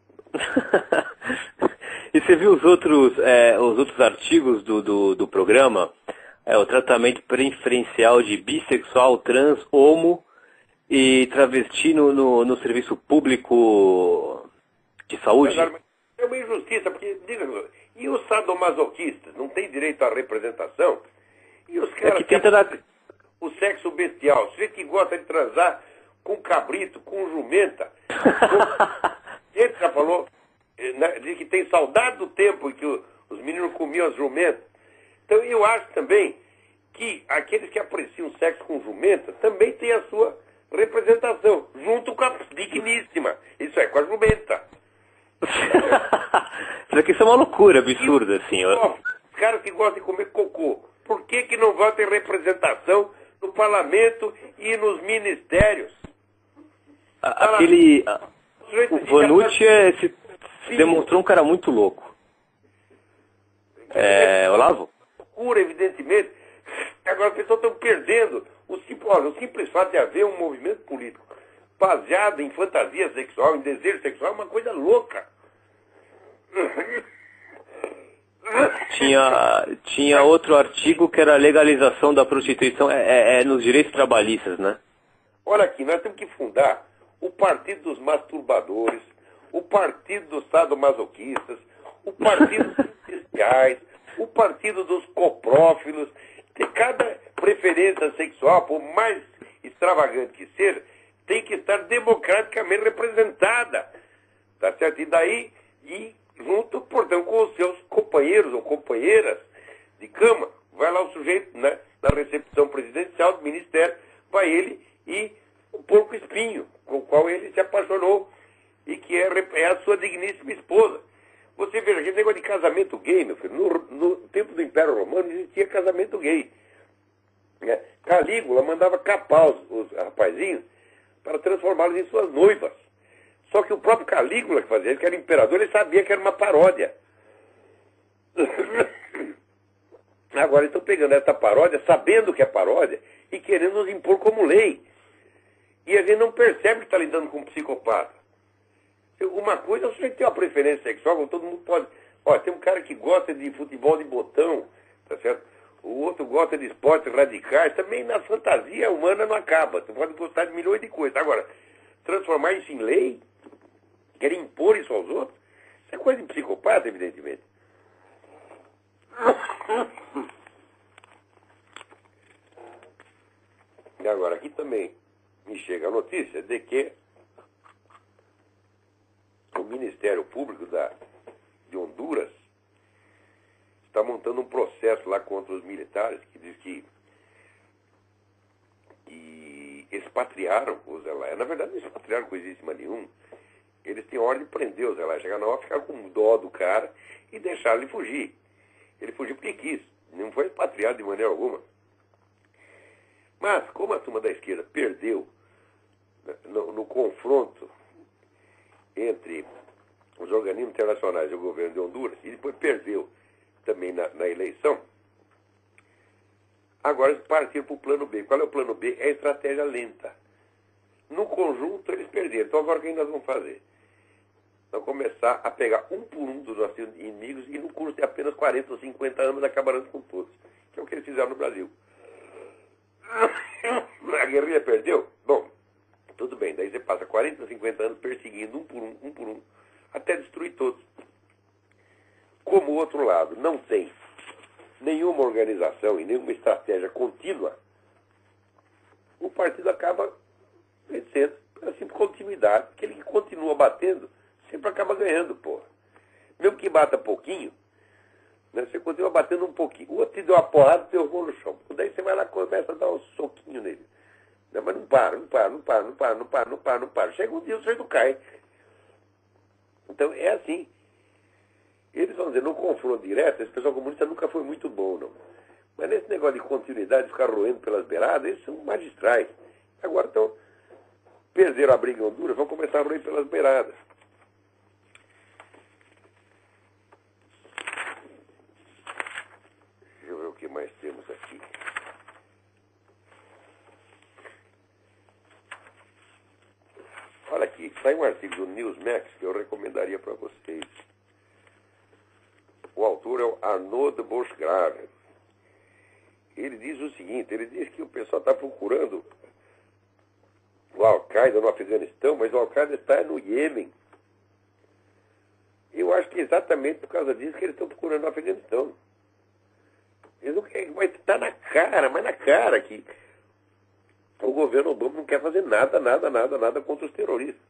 [SPEAKER 4] E você viu os outros artigos do programa? O tratamento preferencial de bissexual, trans, homo e travesti no serviço público de saúde?
[SPEAKER 1] Mas é uma injustiça, porque, diga, e os sadomasoquistas não têm direito à representação? E os caras que o sexo bestial, você que gosta de transar com cabrito, com jumenta, ele já falou, né, diz que tem saudade do tempo em que os meninos comiam as jumentas. Então eu acho também que aqueles que apreciam sexo com jumenta também têm a sua representação, junto com a digníssima, isso é, com a jumenta.
[SPEAKER 4] Isso aqui é uma loucura absurda, assim.
[SPEAKER 1] Os caras que gostam de comer cocô, por que não vão ter representação no parlamento e nos ministérios?
[SPEAKER 4] O Vanucci se demonstrou um cara muito louco. Olavo?
[SPEAKER 1] Loucura, evidentemente. Agora as pessoas estão perdendo o simples fato de haver um movimento político baseado em fantasia sexual, em desejo sexual, é uma coisa louca.
[SPEAKER 4] Tinha outro artigo que era a legalização da prostituição nos direitos trabalhistas, né?
[SPEAKER 1] Olha aqui, nós temos que fundar o Partido dos Masturbadores, o Partido dos Sadomasoquistas, o Partido dos Bestiais, o Partido dos Coprófilos. Ter cada preferência sexual, por mais extravagante que seja, tem que estar democraticamente representada. Tá certo? E daí, junto, portanto, com os seus companheiros ou companheiras de cama, vai lá o sujeito, né, na recepção presidencial do ministério, vai ele e o porco espinho, com o qual ele se apaixonou e que é a sua digníssima esposa. Você veja, aquele negócio de casamento gay, meu filho, no tempo do Império Romano existia casamento gay. Calígula mandava capar os rapazinhos para transformá-los em suas noivas. Só que o próprio Calígula que fazia isso, que era imperador, ele sabia que era uma paródia. Agora estão pegando essa paródia, sabendo que é paródia, e querendo nos impor como lei. E a gente não percebe que está lidando com um psicopata. Uma coisa é o sujeito ter uma preferência sexual, como todo mundo pode. Olha, tem um cara que gosta de futebol de botão, tá certo? O outro gosta de esportes radicais. Também na fantasia humana não acaba. Você pode gostar de milhões de coisas. Agora, transformar isso em lei, querer impor isso aos outros, isso é coisa de psicopata, evidentemente. E agora, aqui também me chega a notícia de que o Ministério Público de Honduras está montando um processo lá contra os militares que diz que expatriaram os Zelaya. Na verdade, não expatriaram coisíssima nenhuma. Eles têm ordem de prender os Zelaya. Chegar na hora, ficar com dó do cara e deixar ele fugir. Ele fugiu porque quis. Não foi expatriado de maneira alguma. Mas, como a turma da esquerda perdeu no confronto entre os organismos internacionais e o governo de Honduras, e depois perdeu também na eleição, agora eles partiram para o plano B. Qual é o plano B? É a estratégia lenta. No conjunto, eles perderam. Então, agora o que nós vamos fazer? Nós vamos começar a pegar um por um dos nossos inimigos e, no curso de apenas 40 ou 50 anos, acabarão com todos. Que é o que eles fizeram no Brasil. A guerrilha perdeu? Bom, tudo bem. Daí você passa 40 ou 50 anos perseguindo um por um, até destruir todos. Como o outro lado não tem nenhuma organização e nenhuma estratégia contínua, o partido acaba vencendo pela simples continuidade. Aquele que continua batendo sempre acaba ganhando, porra. Mesmo que bata pouquinho, né, você continua batendo um pouquinho. O outro te deu uma porrada e te derrubou no chão. Daí você vai lá e começa a dar um soquinho nele. Não, mas não para. Chega um dia o sujeito cai. Então é assim. Eles vão dizer, no confronto direto, esse pessoal comunista nunca foi muito bom, não. Mas nesse negócio de continuidade, de ficar roendo pelas beiradas, eles são magistrais. Agora estão, perderam a briga em Honduras, vão começar a roer pelas beiradas. Deixa eu ver o que mais temos aqui. Olha aqui, sai um artigo do Newsmax que eu recomendaria para vocês. O autor é o Arnaud de Boschgraven. Ele diz o seguinte, ele diz que o pessoal está procurando o Al-Qaeda no Afeganistão, mas o Al-Qaeda está no Iêmen. Eu acho que é exatamente por causa disso que eles estão procurando no Afeganistão. Eles não querem, mas está na cara que o governo Obama não quer fazer nada contra os terroristas.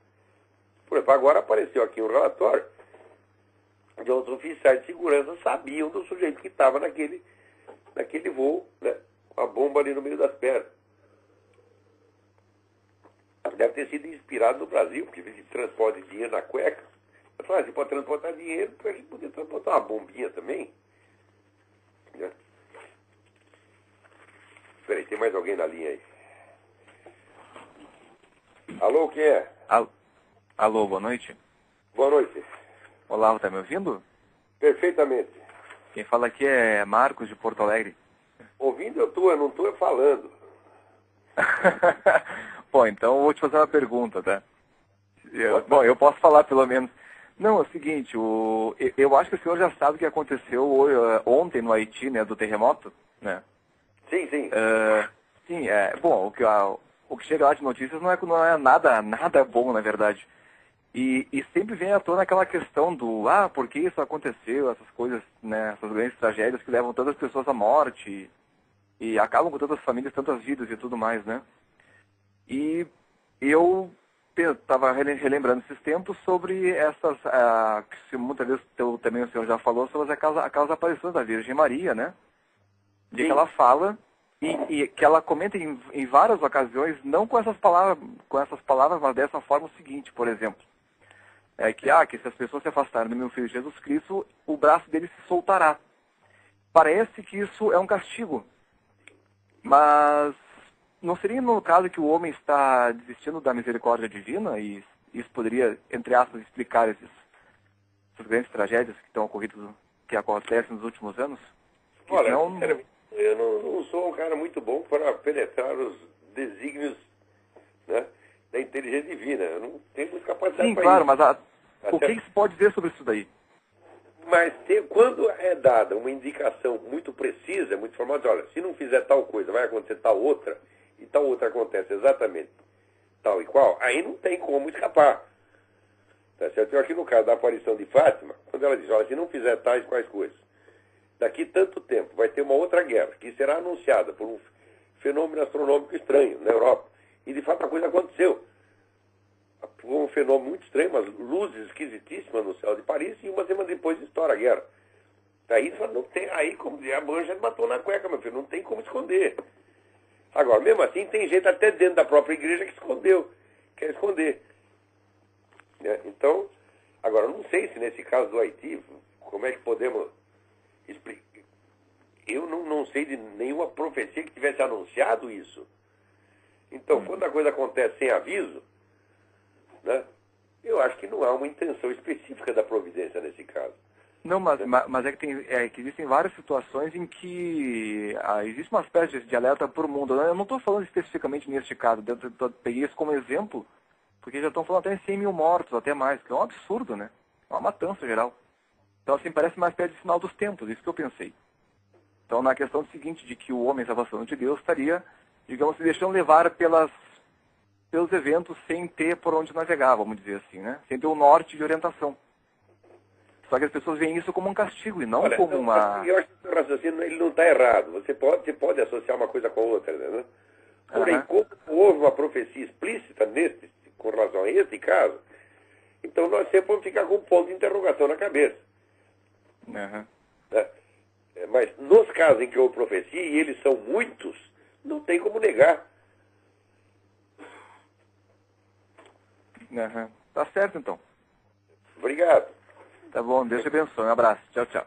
[SPEAKER 1] Por exemplo, agora apareceu aqui um relatório de outros oficiais de segurança sabiam do sujeito que estava naquele voo, né, com a bomba ali no meio das pernas. Deve ter sido inspirado no Brasil, porque ele transporta dinheiro na cueca. Eu falei, você pode transportar dinheiro, para a gente poder transportar uma bombinha também. Né? Peraí, tem mais alguém na linha aí? Alô, quem é?
[SPEAKER 5] Alô, boa noite.
[SPEAKER 1] Boa noite.
[SPEAKER 5] Olá, tá me ouvindo?
[SPEAKER 1] Perfeitamente.
[SPEAKER 5] Quem fala aqui é Marcos, de Porto Alegre.
[SPEAKER 1] Ouvindo eu não estou falando.
[SPEAKER 5] Bom, então eu vou te fazer uma pergunta, tá? Bom, eu posso falar pelo menos. Não, é o seguinte, eu acho que o senhor já sabe o que aconteceu ontem no Haiti, né, do terremoto, né?
[SPEAKER 1] Sim, sim.
[SPEAKER 5] Sim, bom, o que chega lá de notícias não é nada bom, na verdade. E sempre vem à tona aquela questão do, por que isso aconteceu, essas coisas, né, essas grandes tragédias que levam tantas pessoas à morte e acabam com tantas famílias, tantas vidas e tudo mais, né? E eu estava relembrando esses tempos sobre essas, que muitas vezes também o senhor já falou, sobre aquelas aparições da Virgem Maria, né? De que ela fala e que ela comenta em várias ocasiões, não com essas palavras, mas dessa forma o seguinte, por exemplo, que se as pessoas se afastarem do meu filho Jesus Cristo, o braço dele se soltará. Parece que isso é um castigo, mas não seria no caso que o homem está desistindo da misericórdia divina e isso poderia, entre aspas, explicar essas grandes tragédias que acontecem nos últimos anos?
[SPEAKER 1] Olha, eu não sou um cara muito bom para penetrar os desígnios, né, da inteligência divina. Eu não tenho muita capacidade para isso.
[SPEAKER 5] Sim, claro, mas o que se pode dizer sobre isso daí?
[SPEAKER 1] Mas quando é dada uma indicação muito precisa, muito formal, olha, se não fizer tal coisa, vai acontecer tal outra, e tal outra acontece exatamente tal e qual, aí não tem como escapar. Tá certo? Eu aqui no caso da aparição de Fátima, quando ela diz, olha, se não fizer tais quais coisas, daqui tanto tempo vai ter uma outra guerra, que será anunciada por um fenômeno astronômico estranho na Europa. E de fato a coisa aconteceu. Foi um fenômeno muito estranho, umas luzes esquisitíssimas no céu de Paris, e uma semana depois estoura a guerra. Daí não tem, aí como dizer, a manja matou na cueca, meu filho, não tem como esconder. Agora, mesmo assim, tem gente até dentro da própria igreja que quer esconder. Então, agora, não sei se nesse caso do Haiti, como é que podemos explicar. Eu não sei de nenhuma profecia que tivesse anunciado isso. Então, quando a coisa acontece sem aviso, né, eu acho que não há uma intenção específica da providência nesse caso.
[SPEAKER 5] Não, mas que existem várias situações em que existe uma espécie de alerta para o mundo. Eu não estou falando especificamente neste caso, eu peguei isso como exemplo, porque já estão falando até em 100 mil mortos, até mais, que é um absurdo, né? É uma matança geral. Então, assim, parece uma espécie de sinal dos tempos, isso que eu pensei. Então, na questão seguinte, de que o homem salvação de Deus estaria, digamos, se deixando levar pelos eventos sem ter por onde navegar, vamos dizer assim, né? Sem ter o norte de orientação. Só que as pessoas veem isso como um castigo e não como uma...
[SPEAKER 1] Eu acho que o raciocínio ele não está errado. Você pode associar uma coisa com a outra, né? Porém, como houve uma profecia explícita com relação a este caso, então nós sempre vamos ficar com um ponto de interrogação na cabeça. Né? Mas nos casos em que houve profecia, e eles são muitos, não tem como negar.
[SPEAKER 5] Tá certo, então.
[SPEAKER 1] Obrigado.
[SPEAKER 5] Tá bom, Deus te abençoe. Um abraço. Tchau, tchau.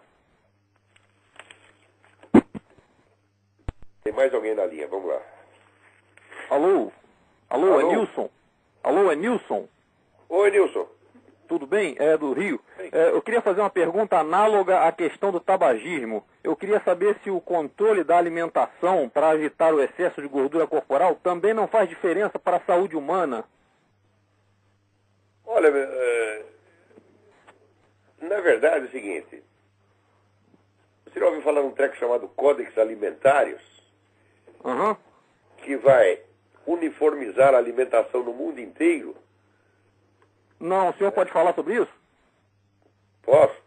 [SPEAKER 1] Tem mais alguém na linha, vamos lá.
[SPEAKER 6] Alô? Alô, é Nilson? Alô, é Nilson?
[SPEAKER 1] Oi, Nilson.
[SPEAKER 6] Tudo bem? É do Rio. Eu queria fazer uma pergunta análoga à questão do tabagismo. Eu queria saber se o controle da alimentação para evitar o excesso de gordura corporal também não faz diferença para a saúde humana.
[SPEAKER 1] Olha, na verdade é o seguinte, você já ouviu falar de um treco chamado Códex Alimentários? Que vai uniformizar a alimentação no mundo inteiro?
[SPEAKER 6] Não, o senhor pode falar sobre isso?
[SPEAKER 1] Posso.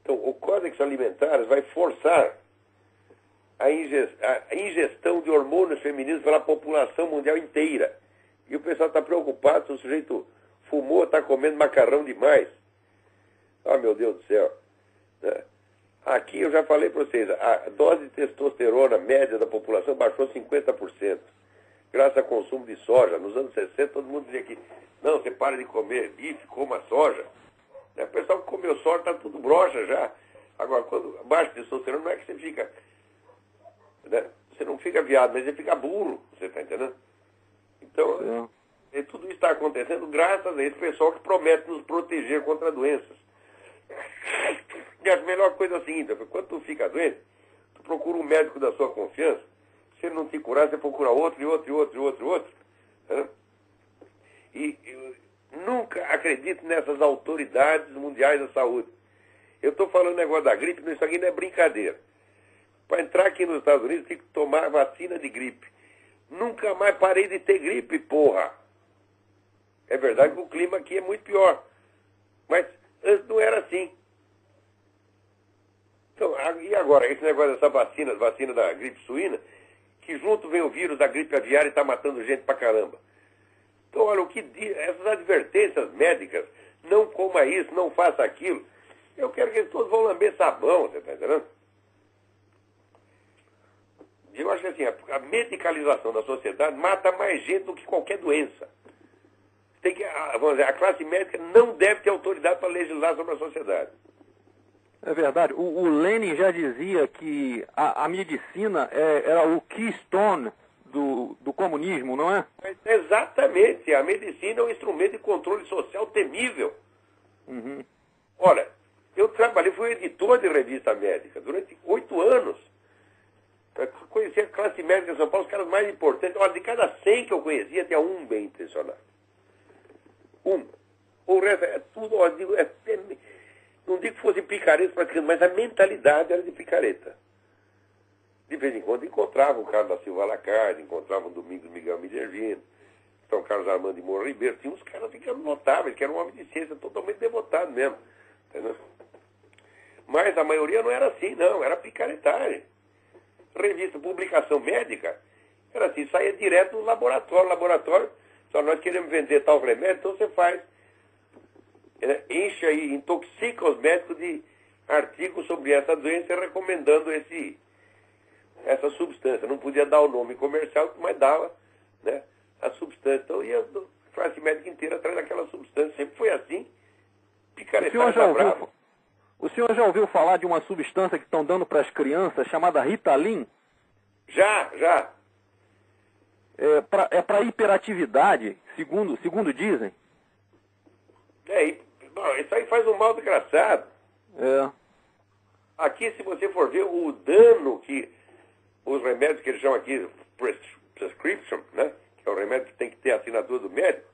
[SPEAKER 1] Então, o Códex Alimentários vai forçar a ingestão de hormônios femininos pela população mundial inteira. E o pessoal está preocupado se o sujeito fumou, está comendo macarrão demais. Ah, meu Deus do céu. Aqui eu já falei para vocês, a dose de testosterona média da população baixou 50%. Graças ao consumo de soja. Nos anos 60, todo mundo dizia que não, você para de comer bife, coma soja. O pessoal que comeu soja está tudo broxa já. Agora, quando baixa testosterona, não é que você fica... Né? Você não fica viado, mas você fica burro. Você está entendendo? Então, tudo isso está acontecendo graças a esse pessoal que promete nos proteger contra doenças. E a melhor coisa é a seguinte, quando tu fica doente, tu procura um médico da sua confiança. Se ele não te curar, você procura outro, e outro, e outro, e outro, e outro. Né? E eu nunca acredito nessas autoridades mundiais da saúde. Eu estou falando negócio da gripe, isso aqui não é brincadeira. Para entrar aqui nos Estados Unidos, tem que tomar vacina de gripe. Nunca mais parei de ter gripe, porra. É verdade que o clima aqui é muito pior. Mas antes não era assim. Então, e agora, esse negócio dessa vacina da gripe suína, que junto vem o vírus da gripe aviária e está matando gente pra caramba. Então, olha, essas advertências médicas, não coma isso, não faça aquilo, eu quero que eles todos vão lamber sabão, você está entendendo? Eu acho que assim, a medicalização da sociedade mata mais gente do que qualquer doença. Vamos dizer, a classe médica não deve ter autoridade para legislar sobre a sociedade.
[SPEAKER 6] É verdade. O Lenin já dizia que a medicina era o keystone do comunismo, não é?
[SPEAKER 1] Mas, exatamente. A medicina é um instrumento de controle social temível.
[SPEAKER 6] Uhum.
[SPEAKER 1] Olha, eu fui editor de revista médica durante 8 anos. Eu conheci a classe médica de São Paulo, os caras mais importantes. Olha, de cada 100 que eu conhecia, tinha um bem intencionado. Um. O resto é tudo, ó, não digo que fosse picareta praticamente, mas a mentalidade era de picareta. De vez em quando encontrava o Carlos da Silva Lacarde, encontrava o Domingos Miguel Minervino, São Carlos Armando de Moura Ribeiro. Tinha uns caras que eram notáveis, que eram um homem de ciência totalmente devotado mesmo. Entendeu? Mas a maioria não era assim, não, era picaretagem. Revista, publicação médica, era assim, saía direto do laboratório. Laboratório, só nós queremos vender tal remédio, então você faz. Enche aí, intoxica os médicos de artigos sobre essa doença, recomendando essa substância. Não podia dar o nome comercial, mas dava, né, a substância. Então ia a classe médica inteira atrás daquela substância. Sempre foi assim. Picaretagem.
[SPEAKER 6] O senhor já ouviu falar de uma substância que estão dando para as crianças chamada Ritalin?
[SPEAKER 1] Já.
[SPEAKER 6] É para hiperatividade, segundo dizem.
[SPEAKER 1] Isso aí faz um mal desgraçado.
[SPEAKER 6] É.
[SPEAKER 1] Aqui, se você for ver o dano que os remédios que eles chamam aqui prescription, né, que é o remédio que tem que ter a assinatura do médico,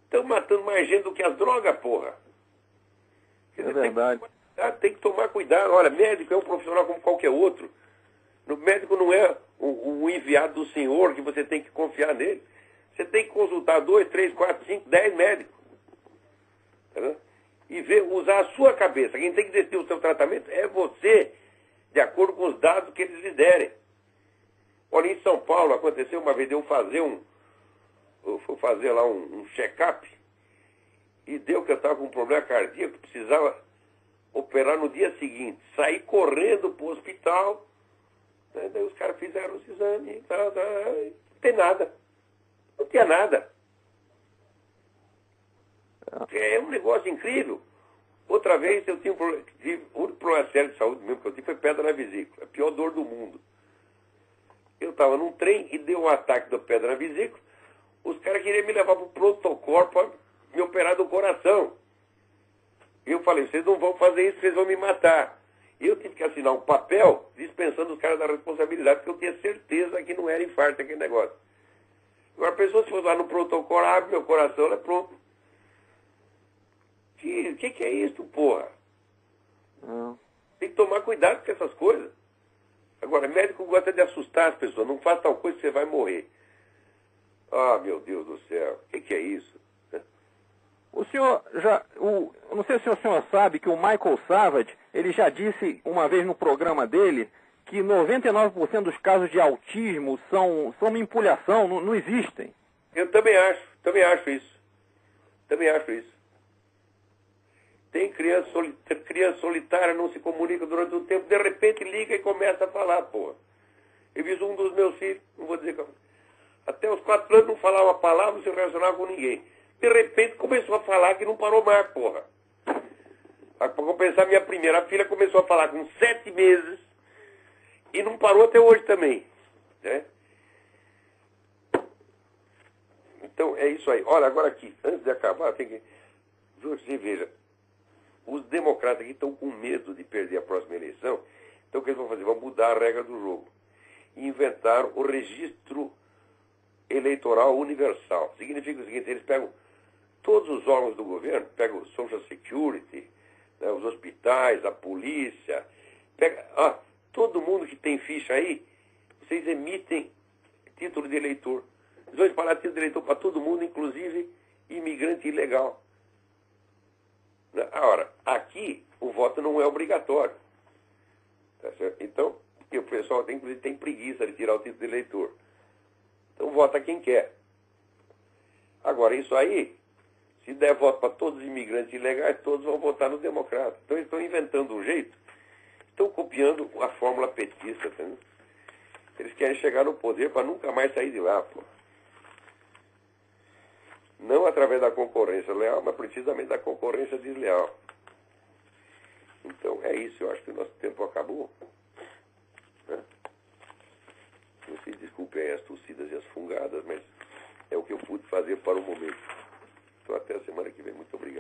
[SPEAKER 1] estão matando mais gente do que as drogas, porra.
[SPEAKER 6] É verdade.
[SPEAKER 1] Tem que tomar cuidado. Olha, médico é um profissional como qualquer outro. O médico não é o enviado do senhor que você tem que confiar nele. Você tem que consultar 2, 3, 4, 5, 10 médicos. Entendeu? E usar a sua cabeça. Quem tem que decidir o seu tratamento é você, de acordo com os dados que eles lhe derem. Olha, em São Paulo aconteceu uma vez eu fui fazer lá um check-up e deu que eu estava com um problema cardíaco, precisava operar no dia seguinte. Saí correndo para o hospital, né? Daí os caras fizeram os exames, não tem nada. Não tinha nada. É um negócio incrível. Outra vez eu tive o único problema sério de saúde mesmo que eu tive foi pedra na vesícula. A pior dor do mundo. Eu estava num trem e deu um ataque da pedra na vesícula. Os caras queriam me levar para o pronto-socorro para me operar do coração. Eu falei, vocês não vão fazer isso, vocês vão me matar. E eu tive que assinar um papel dispensando os caras da responsabilidade, porque eu tinha certeza que não era infarto aquele negócio. Agora a pessoa, se for lá no pronto-socorro, abre meu coração, ela é pronto. O que é isso, porra? Tem que tomar cuidado com essas coisas. Agora, médico gosta de assustar as pessoas. Não faz tal coisa que você vai morrer. Ah, meu Deus do céu. O que é isso?
[SPEAKER 6] O senhor não sei se o senhor sabe que o Michael Savage, ele já disse uma vez no programa dele que 99% dos casos de autismo são manipulação, não existem.
[SPEAKER 1] Eu também acho isso. Tem criança solitária, não se comunica durante um tempo, de repente liga e começa a falar, porra. Eu vi um dos meus filhos, não vou dizer como, até os 4 anos não falava uma palavra, não se relacionava com ninguém. De repente começou a falar que não parou mais, porra. Para compensar, minha primeira filha começou a falar com 7 meses e não parou até hoje também. Né? Então, é isso aí. Olha, agora aqui, antes de acabar, tem que... Você veja, os democratas aqui estão com medo de perder a próxima eleição. Então, o que eles vão fazer? Vão mudar a regra do jogo. e inventaram o registro eleitoral universal. Significa o seguinte, eles pegam todos os órgãos do governo, pegam o Social Security, né, os hospitais, a polícia, todo mundo que tem ficha aí, vocês emitem título de eleitor. Eles vão espalhar título de eleitor para todo mundo, inclusive imigrante ilegal. Ora, aqui o voto não é obrigatório. Tá certo? Então, porque o pessoal tem preguiça de tirar o título de eleitor. Então vota quem quer. Agora, isso aí, se der voto para todos os imigrantes ilegais, todos vão votar no democrata. Então eles estão inventando um jeito, estão copiando a fórmula petista. Tá? Eles querem chegar no poder para nunca mais sair de lá, pô. Não através da concorrência leal, mas precisamente da concorrência desleal. Então é isso, eu acho que o nosso tempo acabou. Né? Vocês desculpem aí as tossidas e as fungadas, mas é o que eu pude fazer para o momento. Então até a semana que vem. Muito obrigado.